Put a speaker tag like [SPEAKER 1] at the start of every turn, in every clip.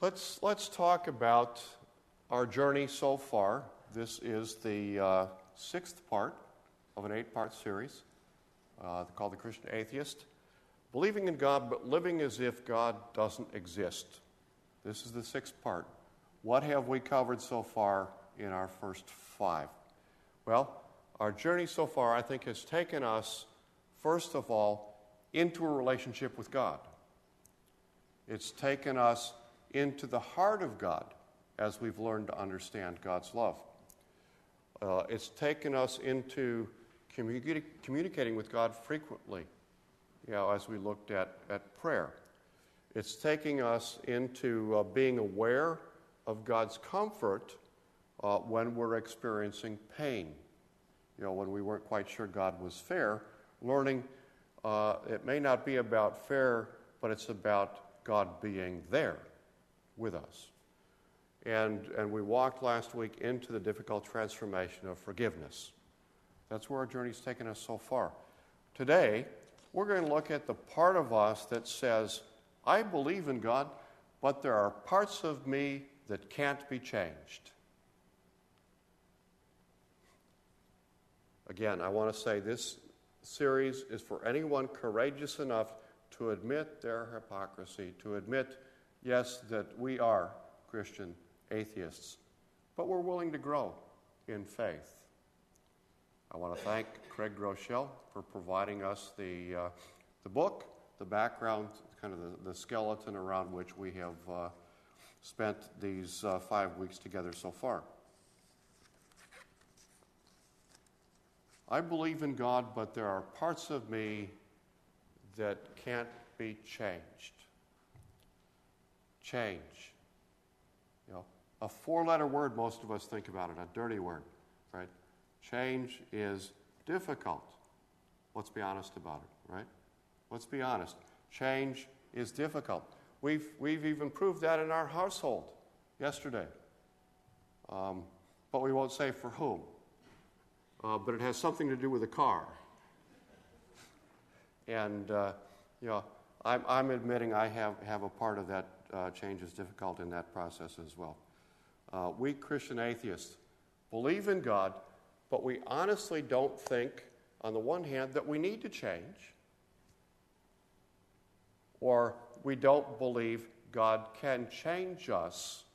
[SPEAKER 1] Let's talk about our journey so far. This is the sixth part of an 8-part series called The Christian Atheist. Believing in God, but living as if God doesn't exist. This is the sixth part. What have we covered so far in our first 5? Well, our journey so far, I think, has taken us, first of all, into a relationship with God. It's taken us into the heart of God as we've learned to understand God's love. It's taken us into communicating with God frequently, as we looked at prayer. It's taking us into being aware of God's comfort when we're experiencing pain. When we weren't quite sure God was fair, learning it may not be about fair, but it's about God being there with us. And we walked last week into the difficult transformation of forgiveness. That's where our journey's taken us so far. Today, we're going to look at the part of us that says, I believe in God, but there are parts of me that can't be changed. Again, I want to say this series is for anyone courageous enough to admit their hypocrisy, to admit, yes, that we are Christian atheists, but we're willing to grow in faith. I want to thank Craig Groeschel for providing us the book, the background, kind of the skeleton around which we have spent these 5 weeks together so far. I believe in God, but there are parts of me that can't be changed. Change. A 4-letter word, most of us think about it, a dirty word, right? Change is difficult. Let's be honest about it, right? Let's be honest. Change is difficult. We've even proved that in our household yesterday. But we won't say for whom. But it has something to do with a car. And, I'm admitting I have a part of that change is difficult in that process as well. We Christian atheists believe in God, but we honestly don't think, on the one hand, that we need to change, or we don't believe God can change us.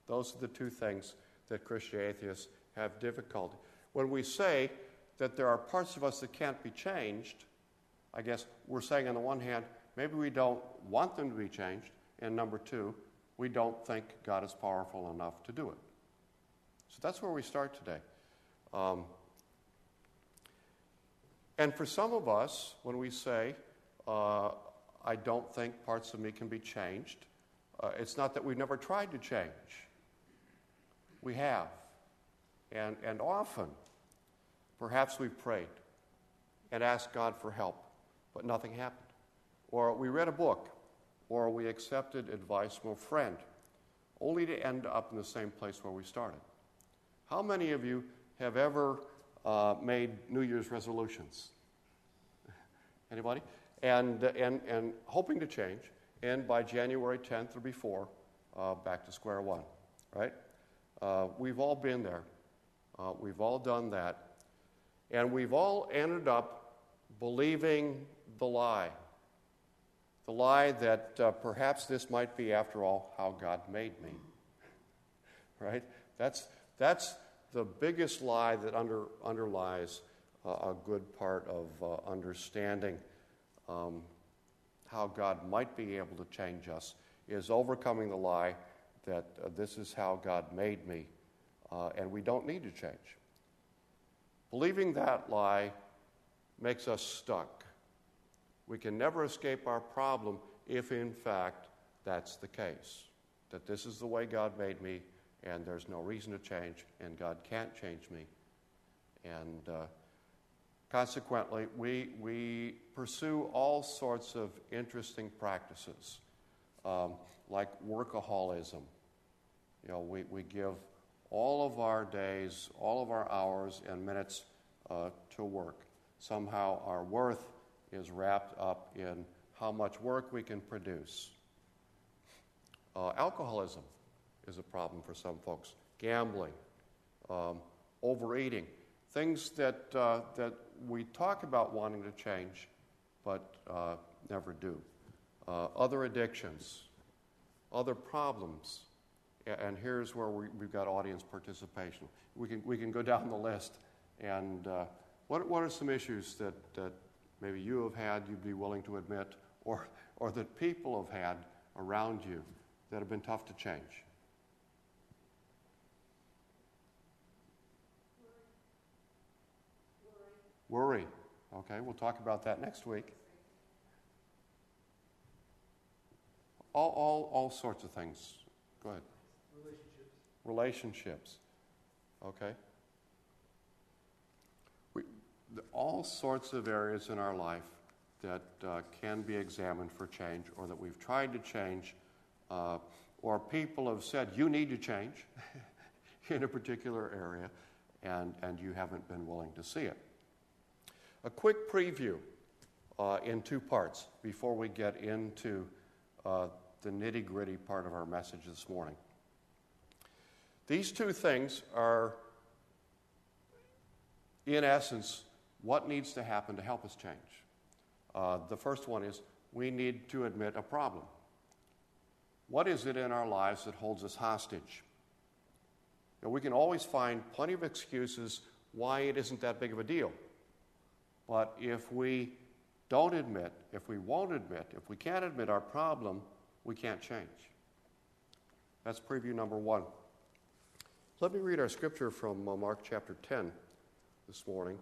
[SPEAKER 1] Those are the two things that Christian atheists have difficulty. When we say that there are parts of us that can't be changed, I guess we're saying on the one hand, maybe we don't want them to be changed, and number 2, we don't think God is powerful enough to do it. So that's where we start today. And for some of us, when we say, I don't think parts of me can be changed, it's not that we've never tried to change. We have. And often, perhaps we've prayed and asked God for help, but nothing happened. Or we read a book, or we accepted advice from a friend, only to end up in the same place where we started. How many of you have ever made New Year's resolutions? Anybody? And hoping to change, and by January 10th or before, back to square one, right? We've all been there. We've all done that. And we've all ended up believing the lie. The lie that perhaps this might be, after all, how God made me. Right? That's the biggest lie that underlies a good part of understanding how God might be able to change us, is overcoming the lie that this is how God made me, and we don't need to change. Believing that lie makes us stuck. We can never escape our problem if, in fact, that's the case, that this is the way God made me, and there's no reason to change, and God can't change me. And consequently, we pursue all sorts of interesting practices, like workaholism. We give all of our days, all of our hours and minutes to work. Somehow our worth is wrapped up in how much work we can produce. Alcoholism is a problem for some folks. Gambling, overeating, things that we talk about wanting to change, but never do. Other addictions, other problems, and here's where we've got audience participation. We can go down the list, and what are some issues that maybe you have had, you'd be willing to admit, or that people have had around you that have been tough to change? Worry. Okay, we'll talk about that next week. All sorts of things. Go ahead. Relationships. Okay. All sorts of areas in our life that can be examined for change, or that we've tried to change, or people have said, you need to change in a particular area, and you haven't been willing to see it. A quick preview in 2 parts before we get into the nitty-gritty part of our message this morning. These 2 things are, in essence, what needs to happen to help us change. The first one is we need to admit a problem. What is it in our lives that holds us hostage? Now, we can always find plenty of excuses why it isn't that big of a deal. But if we don't admit, if we won't admit, if we can't admit our problem, we can't change. That's preview number 1. Let me read our scripture from Mark chapter 10 this morning,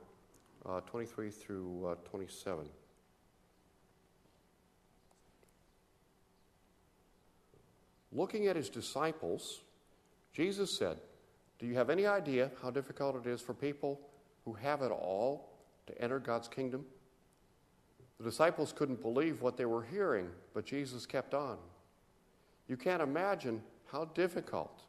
[SPEAKER 1] 23 through 27. Looking at his disciples, Jesus said, "Do you have any idea how difficult it is for people who have it all to enter God's kingdom?" The disciples couldn't believe what they were hearing, but Jesus kept on. "You can't imagine how difficult.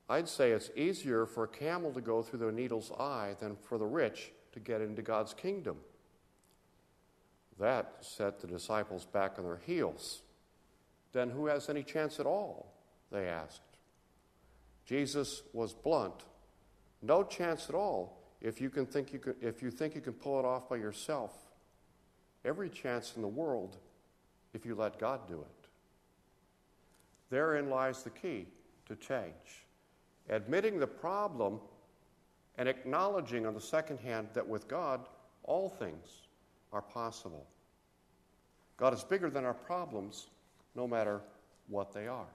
[SPEAKER 1] I'd say it's easier for a camel to go through the needle's eye than for the rich to get into God's kingdom." That set the disciples back on their heels. "Then who has any chance at all?" they asked. Jesus was blunt. "No chance at all if you think you can pull it off by yourself. Every chance in the world if you let God do it." Therein lies the key to change. Admitting the problem and acknowledging on the second hand that with God, all things are possible. God is bigger than our problems, no matter what they are.